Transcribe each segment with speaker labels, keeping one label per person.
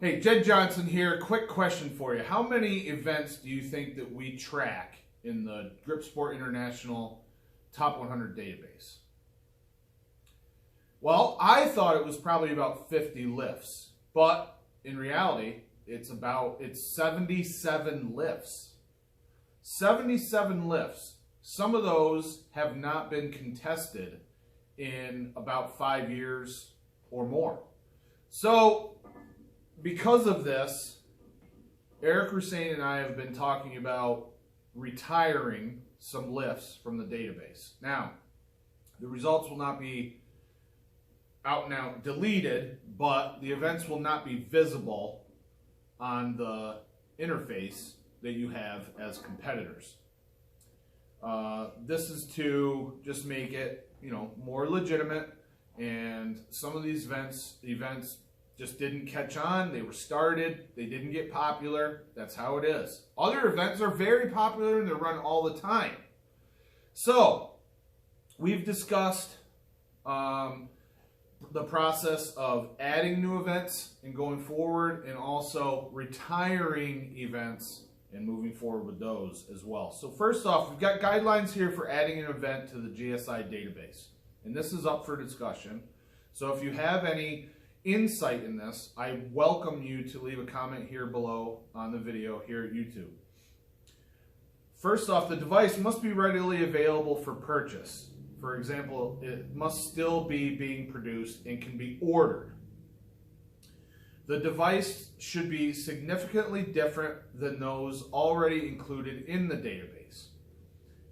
Speaker 1: Hey, Jed Johnson here. Quick question for you. How many events do you think that we track in the Grip Sport International Top 100 database? Well, I thought it was probably about 50 lifts, but in reality, it's 77 lifts. 77 lifts. Some of those have not been contested in about 5 years or more. So, because of this, Eric Hussein and I have been talking about retiring some lifts from the database. Now, the results will not be out and out deleted, but the events will not be visible on the interface that you have as competitors. This is to just make it, more legitimate. And some of these events just didn't catch on. They were started. They didn't get popular. That's how it is. Other events are very popular and they're run all the time. So, we've discussed the process of adding new events and going forward, and also retiring events and moving forward with those as well. So first off, we've got guidelines here for adding an event to the GSI database. And this is up for discussion. So if you have any insight in this, I welcome you to leave a comment here below on the video here at YouTube. First off, the device must be readily available for purchase. For example, it must still be being produced and can be ordered. The device should be significantly different than those already included in the database.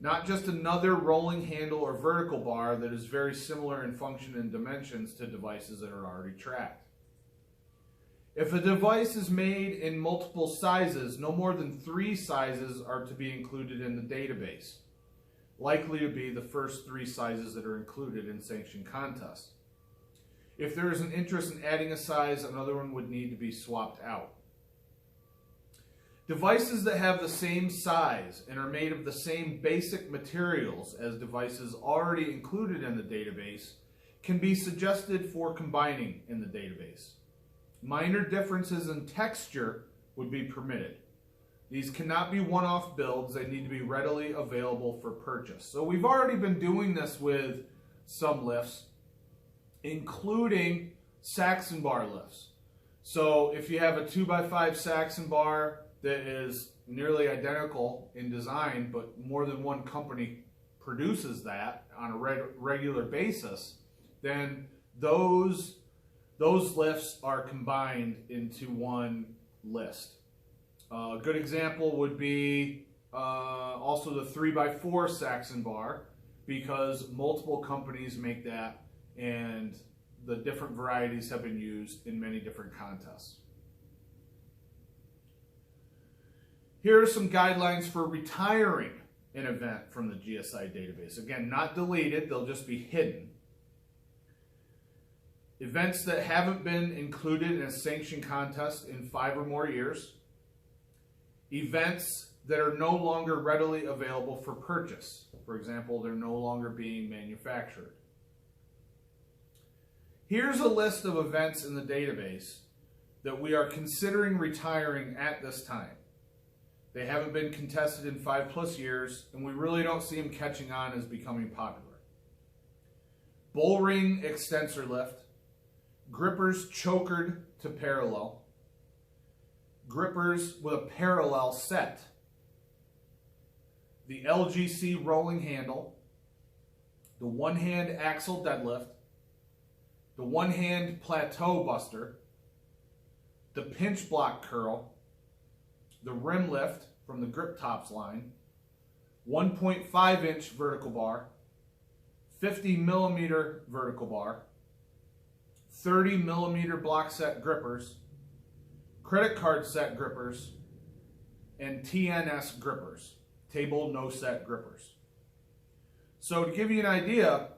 Speaker 1: Not just another rolling handle or vertical bar that is very similar in function and dimensions to devices that are already tracked. If a device is made in multiple sizes, no more than 3 sizes are to be included in the database. Likely to be the first 3 sizes that are included in sanctioned contests. If there is an interest in adding a size, another one would need to be swapped out. Devices that have the same size and are made of the same basic materials as devices already included in the database can be suggested for combining in the database. Minor differences in texture would be permitted. These cannot be one-off builds. They need to be readily available for purchase. So we've already been doing this with some lifts, including Saxon bar lifts. So if you have a 2x5 Saxon bar that is nearly identical in design, but more than one company produces that on a regular basis, then those lifts are combined into one list. A good example would be also the 3x4 Saxon bar, because multiple companies make that and the different varieties have been used in many different contests. Here are some guidelines for retiring an event from the GSI database. Again, not deleted, they'll just be hidden. Events that haven't been included in a sanctioned contest in 5 or more years. Events that are no longer readily available for purchase. For example, they're no longer being manufactured. Here's a list of events in the database that we are considering retiring at this time. They haven't been contested in 5+ years, and we really don't see them catching on as becoming popular. Bull ring extensor lift, grippers chokered to parallel, grippers with a parallel set, the LGC rolling handle, the one-hand axle deadlift, the one-hand plateau buster, the pinch block curl, the rim lift from the grip tops line, 1.5-inch vertical bar, 50mm vertical bar, 30mm block set grippers, credit card set grippers, and TNS grippers, table no set grippers. So to give you an idea,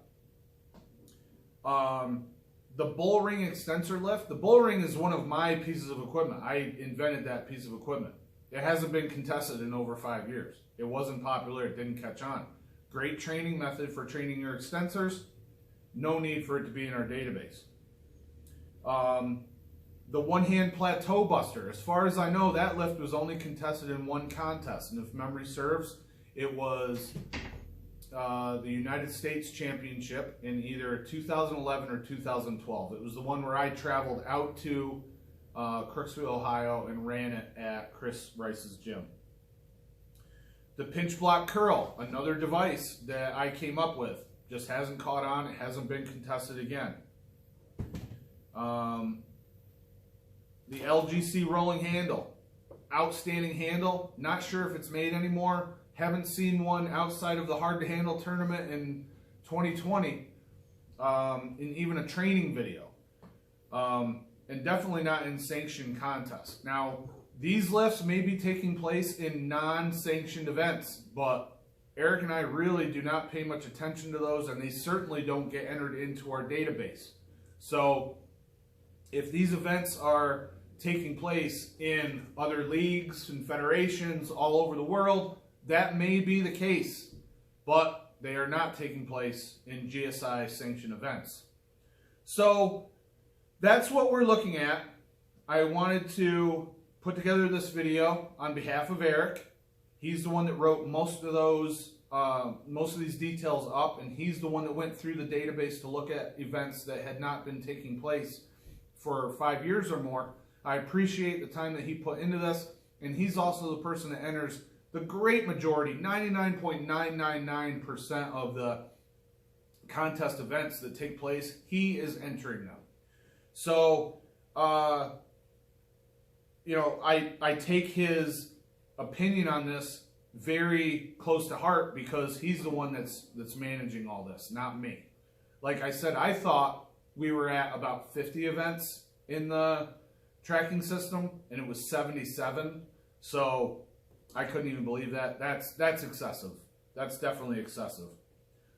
Speaker 1: the bull ring extensor lift, the bull ring is one of my pieces of equipment. I invented that piece of equipment. It hasn't been contested in over 5 years. It wasn't popular, it didn't catch on. Great training method for training your extensors. No need for it to be in our database. the one-hand plateau buster. As far as I know, that lift was only contested in one contest, and if memory serves, it was the United States Championship in either 2011 or 2012. It was the one where I traveled out to Crooksville, Ohio, and ran it at Chris Rice's gym. The pinch block curl, another device that I came up with, just hasn't caught on. It hasn't been contested again. The LGC rolling handle, outstanding handle. Not sure if it's made anymore. Haven't seen one outside of the hard to handle tournament in 2020 in even a training video. And definitely not in sanctioned contests. Now, these lifts may be taking place in non-sanctioned events, but Eric and I really do not pay much attention to those, and they certainly don't get entered into our database. So if these events are taking place in other leagues and federations all over the world, that may be the case, but they are not taking place in GSI sanctioned events. So that's what we're looking at. I wanted to put together this video on behalf of Eric. He's the one that wrote most of these details up, and he's the one that went through the database to look at events that had not been taking place for 5 years or more. I appreciate the time that he put into this, and he's also the person that enters the great majority, 99.999% of the contest events that take place. He is entering them. So, you know, I take his opinion on this very close to heart because he's the one that's managing all this, not me. Like I said, I thought we were at about 50 events in the tracking system, and it was 77. So I couldn't even believe that. That's excessive. That's definitely excessive.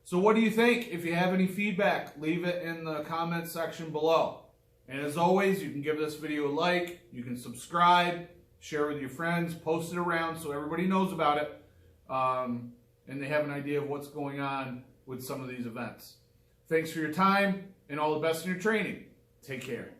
Speaker 1: So what do you think? If you have any feedback, leave it in the comments section below. And as always, you can give this video a like, you can subscribe, share with your friends, post it around so everybody knows about it, and they have an idea of what's going on with some of these events. Thanks for your time, and all the best in your training. Take care.